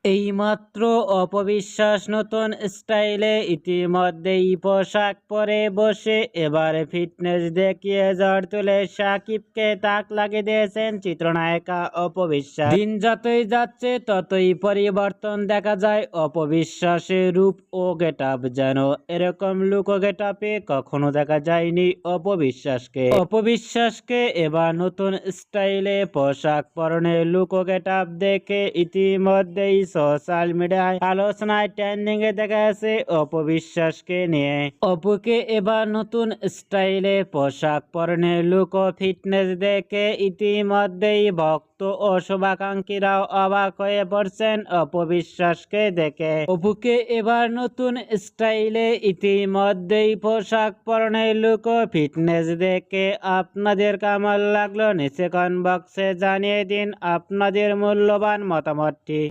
এইমাত্র অপবিশ্বাস নতুন স্টাইলে ইতিমধ্যেই পোশাক পরে বসে এবারে ফিটনেস দেখিয়ে ঝড় তুলে সাকিবকে তাক লাগিয়ে দিয়েছেন চিত্রনায়িকা অপবিশ্বাস। দিন যতই যাচ্ছে ততই পরিবর্তন দেখা যায় অপবিশ্বাসের রূপ ও গেটআপ, যেন এরকম লুক ও গেটআপে কখনো দেখা যায়নি অপবিশ্বাসকে এবার নতুন স্টাইলে পোশাক পরনের লুক ও গেটআপ দেখে ইতিমধ্যেই সোশ্যাল মিডিয়ায় আলোচনায় ট্রেন্ডিং এ দেখা যাচ্ছে অপবিশ্বাসকে নিয়ে। অপুকে এবার নতুন স্টাইলে পোশাক পরনের লুক ও ফিটনেস দেখে ইতিমধ্যেই ভক্ত ও শুভাকাঙ্ক্ষীরাও অবাক হয়ে পড়ছেন অপবিশ্বাসকে দেখে। অপুকে এবার নতুন স্টাইলে ইতিমধ্যেই পোশাক পরনের লুক ও ফিটনেস দেখে আপনাদের কেমন লাগলো নিচে কমেন্ট বক্সে জানিয়ে দিন আপনাদের মূল্যবান মতামতটি।